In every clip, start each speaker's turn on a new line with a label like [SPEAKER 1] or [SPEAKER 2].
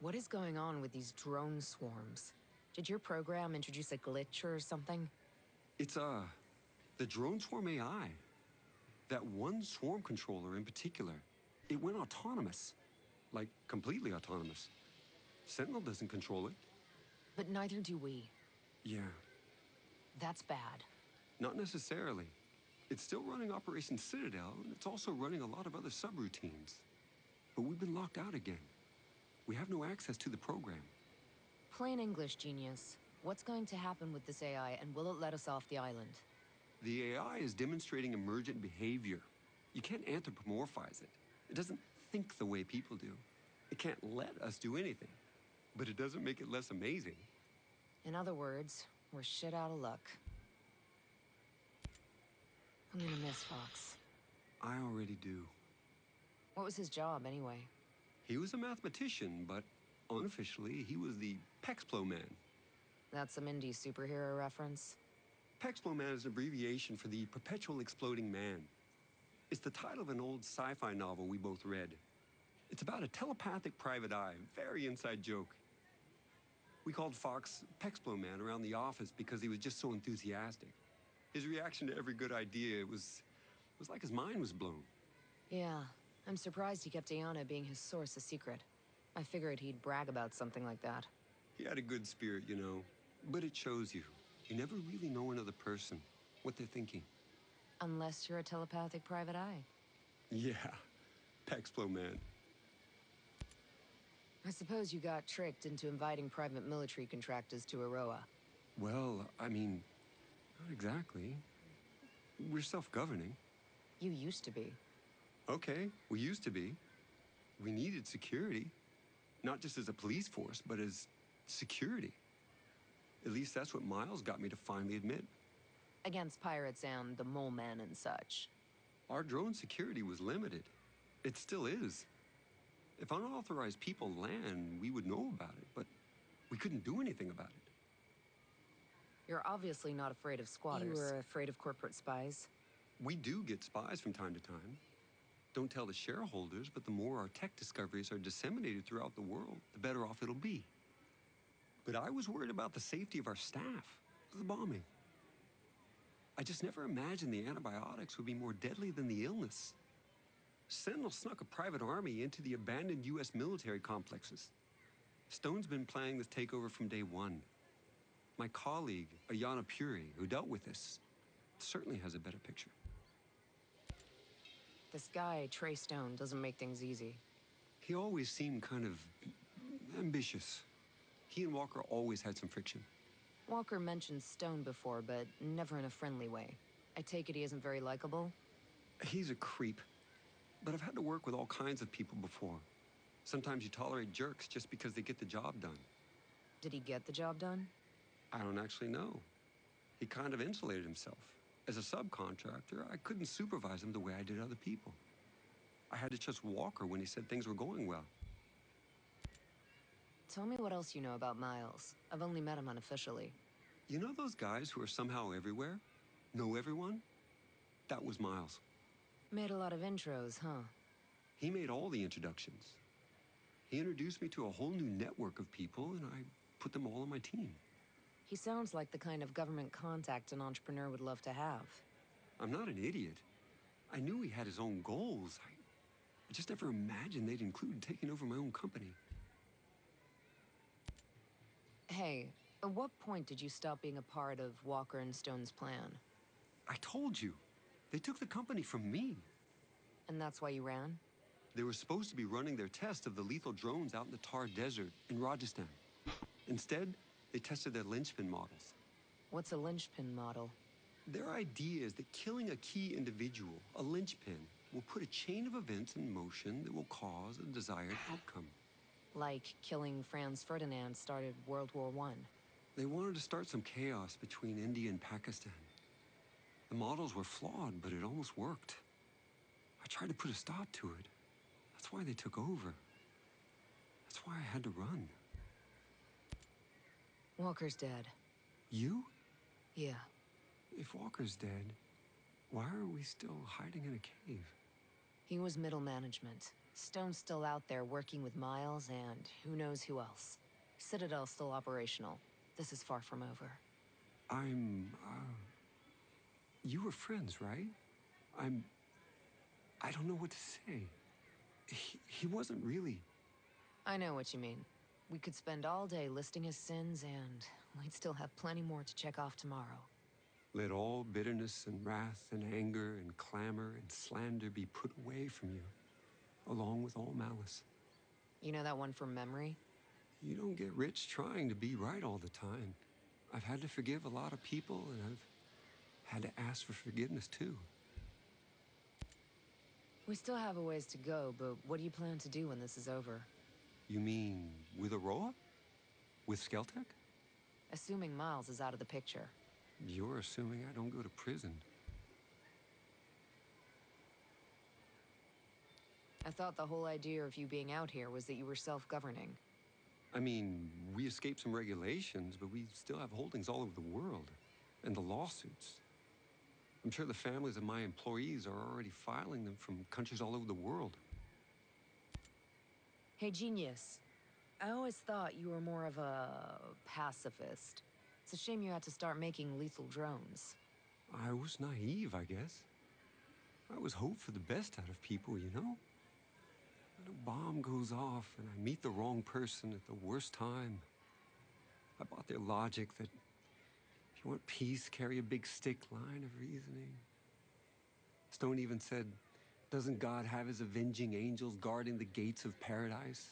[SPEAKER 1] What is going on with these drone swarms? Did your program introduce a glitch or something?
[SPEAKER 2] It's, the drone swarm AI. That one swarm controller in particular, it went autonomous. Like, completely autonomous. Sentinel doesn't control it.
[SPEAKER 1] But neither do we.
[SPEAKER 2] Yeah.
[SPEAKER 1] That's bad.
[SPEAKER 2] Not necessarily. It's still running Operation Citadel, and it's also running a lot of other subroutines. But we've been locked out again. We have no access to the program.
[SPEAKER 1] Plain English, genius. What's going to happen with this AI, and will it let us off the island?
[SPEAKER 2] The AI is demonstrating emergent behavior. You can't anthropomorphize it. It doesn't think the way people do. It can't let us do anything. But it doesn't make it less amazing.
[SPEAKER 1] In other words, we're shit out of luck. I'm gonna miss Fox.
[SPEAKER 2] I already do.
[SPEAKER 1] What was his job, anyway?
[SPEAKER 2] He was a mathematician, but unofficially, he was the Pexplo Man.
[SPEAKER 1] That's some indie superhero reference?
[SPEAKER 2] Pexplo Man is an abbreviation for the Perpetual Exploding Man. It's the title of an old sci-fi novel we both read. It's about a telepathic private eye, very inside joke. We called Fox Pexplo Man around the office because he was just so enthusiastic. His reaction to every good idea was like his mind was blown.
[SPEAKER 1] Yeah, I'm surprised he kept Ayana being his source a secret. I figured he'd brag about something like that.
[SPEAKER 2] He had a good spirit, you know, but it shows you. You never really know another person, what they're thinking.
[SPEAKER 1] Unless you're a telepathic private eye.
[SPEAKER 2] Yeah, Pexplo Man.
[SPEAKER 1] I suppose you got tricked into inviting private military contractors to Auroa.
[SPEAKER 2] Well, I mean, not exactly. We're self-governing.
[SPEAKER 1] You used to be.
[SPEAKER 2] Okay, we used to be. We needed security. Not just as a police force, but as security. At least that's what Miles got me to finally admit.
[SPEAKER 1] Against pirates and the mole men and such.
[SPEAKER 2] Our drone security was limited. It still is. If unauthorized people land, we would know about it, but we couldn't do anything about it.
[SPEAKER 1] You're obviously not afraid of squatters. You were afraid of corporate spies?
[SPEAKER 2] We do get spies from time to time. Don't tell the shareholders, but the more our tech discoveries are disseminated throughout the world, the better off it'll be. But I was worried about the safety of our staff, the bombing. I just never imagined the antibiotics would be more deadly than the illness. Sentinel snuck a private army into the abandoned U.S. military complexes. Stone's been planning this takeover from day one. My colleague, Ayana Puri, who dealt with this, certainly has a better picture.
[SPEAKER 1] This guy, Trey Stone, doesn't make things easy.
[SPEAKER 2] He always seemed kind of ambitious. He and Walker always had some friction.
[SPEAKER 1] Walker mentioned Stone before, but never in a friendly way. I take it he isn't very likable?
[SPEAKER 2] He's a creep. But I've had to work with all kinds of people before. Sometimes you tolerate jerks just because they get the job done.
[SPEAKER 1] Did he get the job done?
[SPEAKER 2] I don't actually know. He kind of insulated himself. As a subcontractor, I couldn't supervise him the way I did other people. I had to trust Walker when he said things were going well.
[SPEAKER 1] Tell me what else you know about Miles. I've only met him unofficially.
[SPEAKER 2] You know those guys who are somehow everywhere? Know everyone? That was Miles.
[SPEAKER 1] Made a lot of intros, huh?
[SPEAKER 2] He made all the introductions. He introduced me to a whole new network of people, and I put them all on my team.
[SPEAKER 1] He sounds like the kind of government contact an entrepreneur would love to have.
[SPEAKER 2] I'm not an idiot. I knew he had his own goals. I just never imagined they'd include taking over my own company.
[SPEAKER 1] Hey, at what point did you stop being a part of Walker and Stone's plan?
[SPEAKER 2] I told you. They took the company from me.
[SPEAKER 1] And that's why you ran?
[SPEAKER 2] They were supposed to be running their test of the lethal drones out in the Thar Desert in Rajasthan. Instead, they tested their linchpin models.
[SPEAKER 1] What's a linchpin model?
[SPEAKER 2] Their idea is that killing a key individual, a linchpin, will put a chain of events in motion that will cause a desired outcome.
[SPEAKER 1] Like killing Franz Ferdinand started World War I.
[SPEAKER 2] They wanted to start some chaos between India and Pakistan. The models were flawed, but it almost worked. I tried to put a stop to it. That's why they took over. That's why I had to run.
[SPEAKER 1] Walker's dead.
[SPEAKER 2] You?
[SPEAKER 1] Yeah.
[SPEAKER 2] If Walker's dead, why are we still hiding in a cave?
[SPEAKER 1] He was middle management. Stone's still out there working with Miles and who knows who else. Citadel's still operational. This is far from over.
[SPEAKER 2] You were friends, right? I don't know what to say. He wasn't really.
[SPEAKER 1] I know what you mean. We could spend all day listing his sins, and we'd still have plenty more to check off tomorrow.
[SPEAKER 2] Let all bitterness and wrath and anger and clamor and slander be put away from you, along with all malice.
[SPEAKER 1] You know that one from memory?
[SPEAKER 2] You don't get rich trying to be right all the time. I've had to forgive a lot of people, and I've had to ask for forgiveness too.
[SPEAKER 1] We still have a ways to go, but what do you plan to do when this is over?
[SPEAKER 2] You mean with Auroa? With Skeltech?
[SPEAKER 1] Assuming Miles is out of the picture.
[SPEAKER 2] You're assuming I don't go to prison.
[SPEAKER 1] I thought the whole idea of you being out here was that you were self-governing.
[SPEAKER 2] I mean, we escaped some regulations, but we still have holdings all over the world. And the lawsuits. I'm sure the families of my employees are already filing them from countries all over the world.
[SPEAKER 1] Hey, Genius. I always thought you were more of a pacifist. It's a shame you had to start making lethal drones.
[SPEAKER 2] I was naive, I guess. I always hoped for the best out of people, you know? And a bomb goes off, and I meet the wrong person at the worst time. I bought their logic that if you want peace, carry a big stick line of reasoning. Stone even said, doesn't God have his avenging angels guarding the gates of paradise?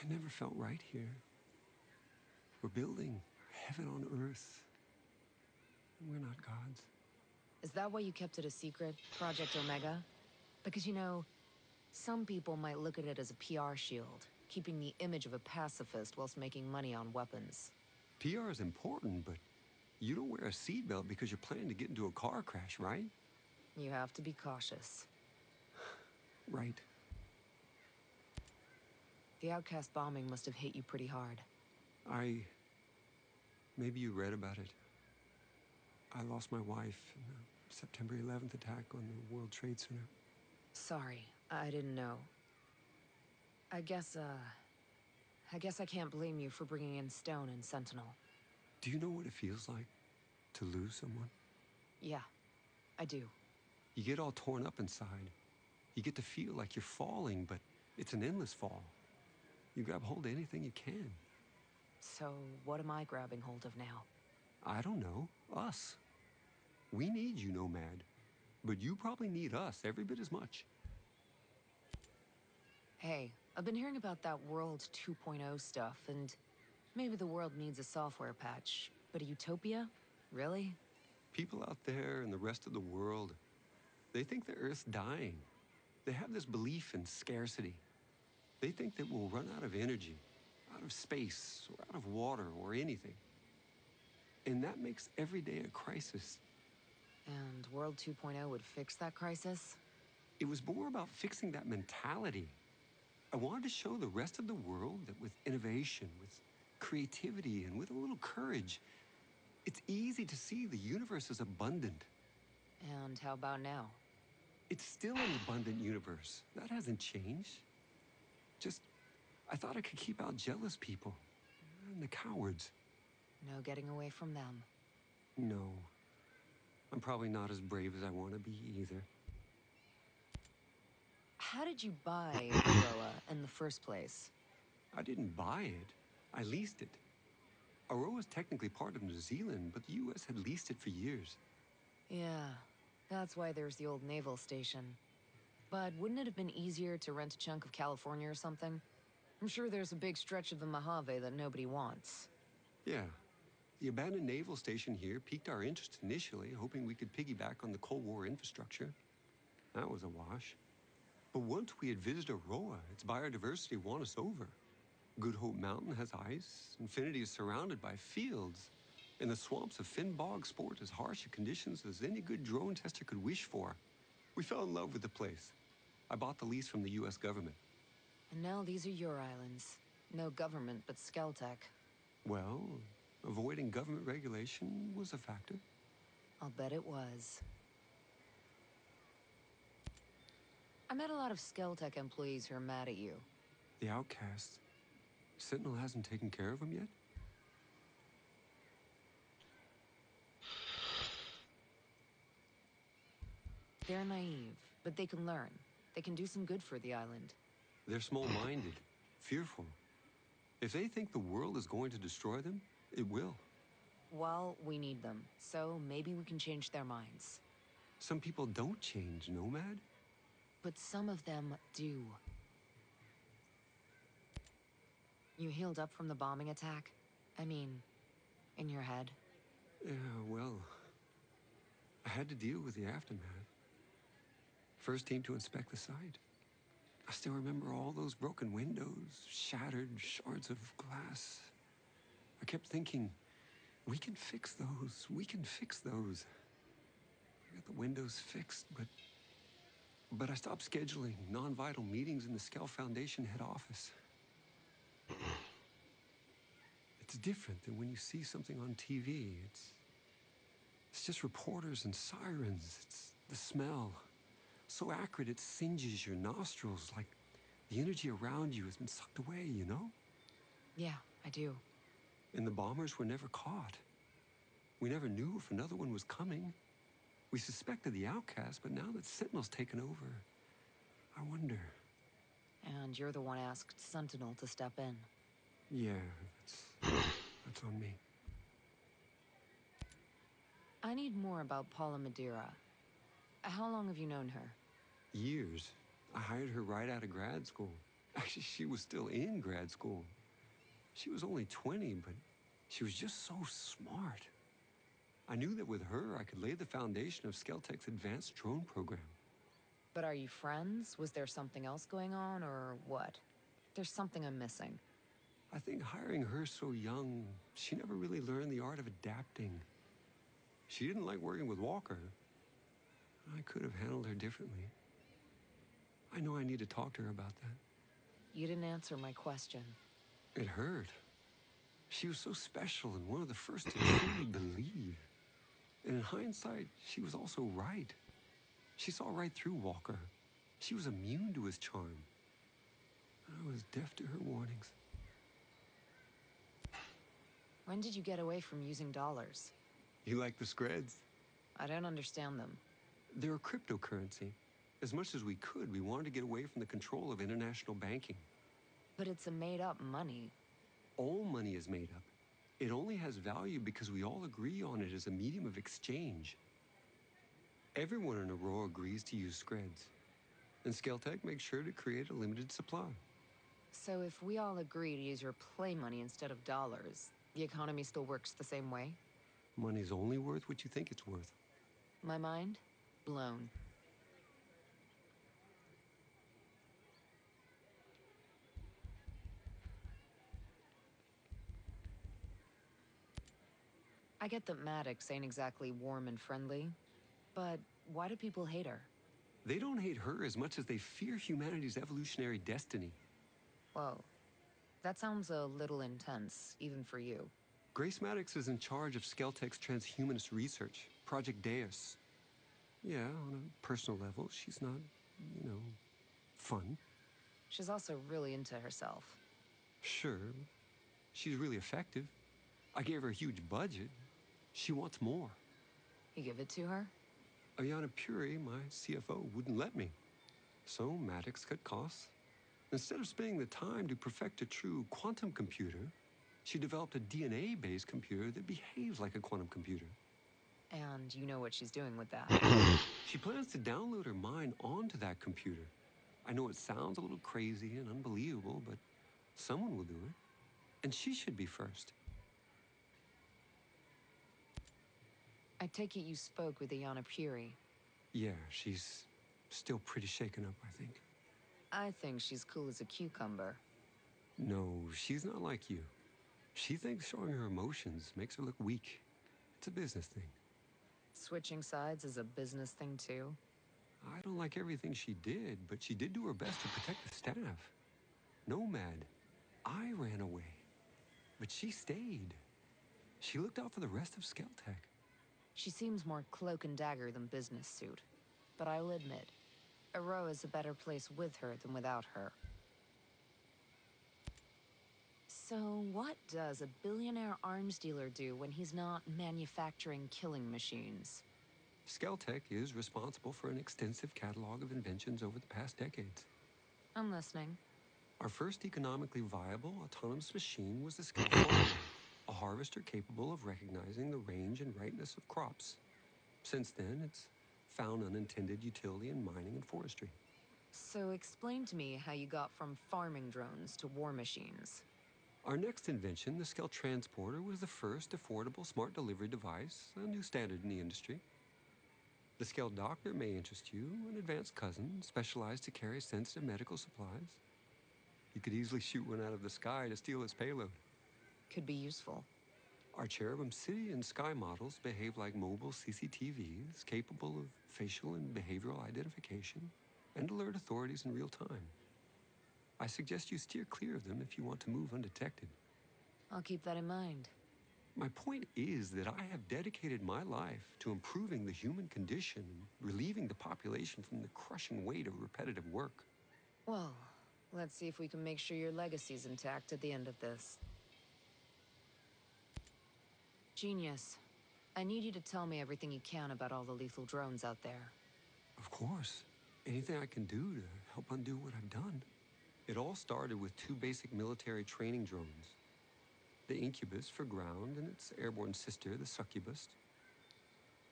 [SPEAKER 2] It never felt right here. We're building heaven on earth. And we're not gods.
[SPEAKER 1] Is that why you kept it a secret, Project Omega? Because, you know, some people might look at it as a PR shield, keeping the image of a pacifist whilst making money on weapons.
[SPEAKER 2] PR is important, but you don't wear a seatbelt because you're planning to get into a car crash, right?
[SPEAKER 1] You have to be cautious.
[SPEAKER 2] Right.
[SPEAKER 1] The Outcast bombing must have hit you pretty hard.
[SPEAKER 2] Maybe you read about it. I lost my wife in the September 11th attack on the World Trade Center.
[SPEAKER 1] Sorry, I didn't know. I guess I can't blame you for bringing in Stone and Sentinel.
[SPEAKER 2] Do you know what it feels like to lose someone?
[SPEAKER 1] Yeah, I do.
[SPEAKER 2] You get all torn up inside. You get to feel like you're falling, but it's an endless fall. You grab hold of anything you can.
[SPEAKER 1] So, what am I grabbing hold of now?
[SPEAKER 2] I don't know. Us. We need you, Nomad. But you probably need us every bit as much.
[SPEAKER 1] Hey, I've been hearing about that World 2.0 stuff, and maybe the world needs a software patch. But a utopia? Really?
[SPEAKER 2] People out there in the rest of the world, they think the Earth's dying. They have this belief in scarcity. They think that we'll run out of energy, out of space, or out of water, or anything. And that makes every day a crisis.
[SPEAKER 1] And World 2.0 would fix that crisis?
[SPEAKER 2] It was more about fixing that mentality. I wanted to show the rest of the world that with innovation, with creativity, and with a little courage, it's easy to see the universe is abundant.
[SPEAKER 1] And how about now?
[SPEAKER 2] It's still an abundant universe. That hasn't changed. Just, I thought I could keep out jealous people. And the cowards.
[SPEAKER 1] No getting away from them.
[SPEAKER 2] No. I'm probably not as brave as I want to be either.
[SPEAKER 1] How did you buy Auroa in the first place?
[SPEAKER 2] I didn't buy it. I leased it. Auroa is technically part of New Zealand, but the US had leased it for years.
[SPEAKER 1] Yeah, that's why there's the old naval station. But wouldn't it have been easier to rent a chunk of California or something? I'm sure there's a big stretch of the Mojave that nobody wants.
[SPEAKER 2] Yeah. The abandoned naval station here piqued our interest initially, hoping we could piggyback on the Cold War infrastructure. That was a wash. But once we had visited Auroa, its biodiversity won us over. Good Hope Mountain has ice, Infinity is surrounded by fields, and the swamps of Finn Bog sport as harsh a conditions as any good drone tester could wish for. We fell in love with the place. I bought the lease from the US government.
[SPEAKER 1] And now these are your islands. No government but Skeltech.
[SPEAKER 2] Well, avoiding government regulation was a factor.
[SPEAKER 1] I'll bet it was. I met a lot of Skell-Tech employees who are mad at you.
[SPEAKER 2] The outcasts. Sentinel hasn't taken care of them yet?
[SPEAKER 1] They're naive, but they can learn. They can do some good for the island.
[SPEAKER 2] They're small-minded, fearful. If they think the world is going to destroy them, it will.
[SPEAKER 1] Well, we need them, so maybe we can change their minds.
[SPEAKER 2] Some people don't change, Nomad.
[SPEAKER 1] But some of them do. You healed up from the bombing attack? I mean, in your head?
[SPEAKER 2] Yeah, well, I had to deal with the aftermath. First team to inspect the site. I still remember all those broken windows, shattered shards of glass. I kept thinking, we can fix those. We can fix those. I got the windows fixed, but I stopped scheduling non-vital meetings in the Skell Foundation head office. It's different than when you see something on TV. It's just reporters and sirens. It's the smell. So acrid it singes your nostrils, like the energy around you has been sucked away, you know?
[SPEAKER 1] Yeah, I do.
[SPEAKER 2] And the bombers were never caught. We never knew if another one was coming. We suspected the outcast, but now that Sentinel's taken over, I wonder.
[SPEAKER 1] And you're the one asked Sentinel to step in.
[SPEAKER 2] Yeah, that's on me.
[SPEAKER 1] I need more about Paula Madeira. How long have you known her?
[SPEAKER 2] Years. I hired her right out of grad school. Actually, she was still in grad school. She was only 20, but she was just so smart. I knew that with her, I could lay the foundation of Skell-Tech's advanced drone program.
[SPEAKER 1] But are you friends? Was there something else going on, or what? There's something I'm missing.
[SPEAKER 2] I think hiring her so young, she never really learned the art of adapting. She didn't like working with Walker. I could have handled her differently. I know I need to talk to her about that.
[SPEAKER 1] You didn't answer my question.
[SPEAKER 2] It hurt. She was so special and one of the first to truly believe. And in hindsight, she was also right. She saw right through Walker. She was immune to his charm. I was deaf to her warnings.
[SPEAKER 1] When did you get away from using dollars?
[SPEAKER 2] You like the Screds?
[SPEAKER 1] I don't understand them.
[SPEAKER 2] They're a cryptocurrency. As much as we could, we wanted to get away from the control of international banking.
[SPEAKER 1] But it's a made-up money.
[SPEAKER 2] All money is made up. It only has value because we all agree on it as a medium of exchange. Everyone in Auroa agrees to use Screds. And Skell-Tech makes sure to create a limited supply.
[SPEAKER 1] So if we all agree to use your play money instead of dollars, the economy still works the same way?
[SPEAKER 2] Money's only worth what you think it's worth.
[SPEAKER 1] My mind? Blown. I get that Maddox ain't exactly warm and friendly, but why do people hate her?
[SPEAKER 2] They don't hate her as much as they fear humanity's evolutionary destiny.
[SPEAKER 1] Whoa. That sounds a little intense, even for you.
[SPEAKER 2] Grace Maddox is in charge of Skell-Tech's transhumanist research, Project Deus. Yeah, on a personal level, she's not, fun.
[SPEAKER 1] She's also really into herself.
[SPEAKER 2] Sure, she's really effective. I gave her a huge budget. She wants more.
[SPEAKER 1] You give it to her?
[SPEAKER 2] Ayana Puri, my CFO, wouldn't let me. So Maddox cut costs. Instead of spending the time to perfect a true quantum computer, she developed a DNA-based computer that behaves like a quantum computer.
[SPEAKER 1] And you know what she's doing with that.
[SPEAKER 2] She plans to download her mind onto that computer. I know it sounds a little crazy and unbelievable, but someone will do it. And she should be first.
[SPEAKER 1] I take it you spoke with Ayana Puri.
[SPEAKER 2] Yeah, she's still pretty shaken up, I think.
[SPEAKER 1] I think she's cool as a cucumber.
[SPEAKER 2] No, she's not like you. She thinks showing her emotions makes her look weak. It's a business thing.
[SPEAKER 1] Switching sides is a business thing, too.
[SPEAKER 2] I don't like everything she did, but she did do her best to protect the staff. Nomad, I ran away, but she stayed. She looked out for the rest of Skell-Tech.
[SPEAKER 1] She seems more cloak and dagger than business suit. But I will admit, Auroa's a better place with her than without her. So what does a billionaire arms dealer do when he's not manufacturing killing machines?
[SPEAKER 2] Skell Tech is responsible for an extensive catalog of inventions over the past decades.
[SPEAKER 1] I'm listening.
[SPEAKER 2] Our first economically viable autonomous machine was the Skell farmer, a harvester capable of recognizing the range and ripeness of crops. Since then, it's found unintended utility in mining and forestry.
[SPEAKER 1] So explain to me how you got from farming drones to war machines.
[SPEAKER 2] Our next invention, the Skell Transporter, was the first affordable smart delivery device, a new standard in the industry. The Skell Doctor may interest you, an advanced cousin specialized to carry sensitive medical supplies. You could easily shoot one out of the sky to steal its payload.
[SPEAKER 1] Could be useful.
[SPEAKER 2] Our Cherubim City and Sky models behave like mobile CCTVs, capable of facial and behavioral identification, and alert authorities in real time. I suggest you steer clear of them if you want to move undetected.
[SPEAKER 1] I'll keep that in mind.
[SPEAKER 2] My point is that I have dedicated my life to improving the human condition and relieving the population from the crushing weight of repetitive work.
[SPEAKER 1] Well, let's see if we can make sure your legacy's intact at the end of this. Genius. I need you to tell me everything you can about all the lethal drones out there.
[SPEAKER 2] Of course. Anything I can do to help undo what I've done. It all started with two basic military training drones. The Incubus for ground and its airborne sister, the Succubus.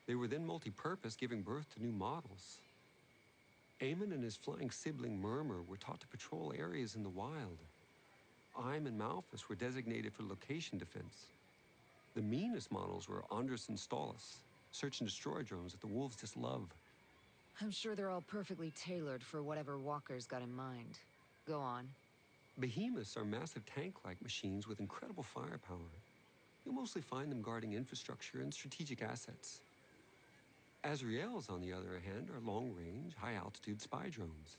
[SPEAKER 2] They were then multi-purpose, giving birth to new models. Eamon and his flying sibling Murmur were taught to patrol areas in the wild. Ime and Malphus were designated for location defense. The meanest models were Andres and Stalus, search and destroy drones that the wolves just love.
[SPEAKER 1] I'm sure they're all perfectly tailored for whatever Walker's got in mind. Go on.
[SPEAKER 2] Behemoths are massive tank-like machines with incredible firepower. You'll mostly find them guarding infrastructure and strategic assets. Azraels, on the other hand, are long-range, high-altitude spy drones.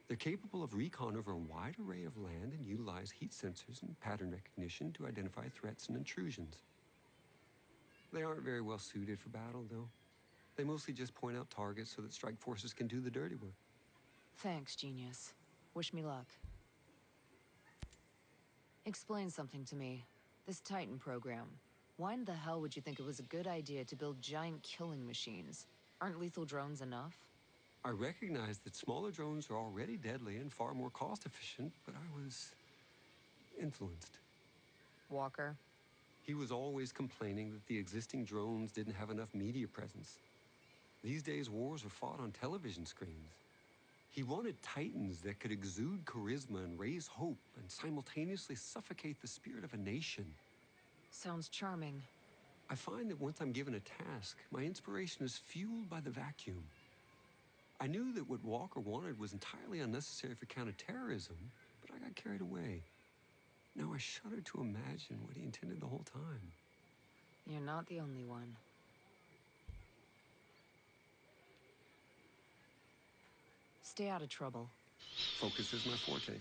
[SPEAKER 2] They're capable of recon over a wide array of land and utilize heat sensors and pattern recognition to identify threats and intrusions. They aren't very well suited for battle, though. They mostly just point out targets so that strike forces can do the dirty work.
[SPEAKER 1] Thanks, Genius. Wish me luck. Explain something to me. This Titan program. Why in the hell would you think it was a good idea to build giant killing machines? Aren't lethal drones enough?
[SPEAKER 2] I recognize that smaller drones are already deadly and far more cost-efficient, but I was influenced.
[SPEAKER 1] Walker?
[SPEAKER 2] He was always complaining that the existing drones didn't have enough media presence. These days, wars are fought on television screens. He wanted titans that could exude charisma and raise hope and simultaneously suffocate the spirit of a nation.
[SPEAKER 1] Sounds charming.
[SPEAKER 2] I find that once I'm given a task, my inspiration is fueled by the vacuum. I knew that what Walker wanted was entirely unnecessary for counterterrorism, but I got carried away. Now I shudder to imagine what he intended the whole time.
[SPEAKER 1] You're not the only one. Stay out of trouble.
[SPEAKER 2] Focus is my forte.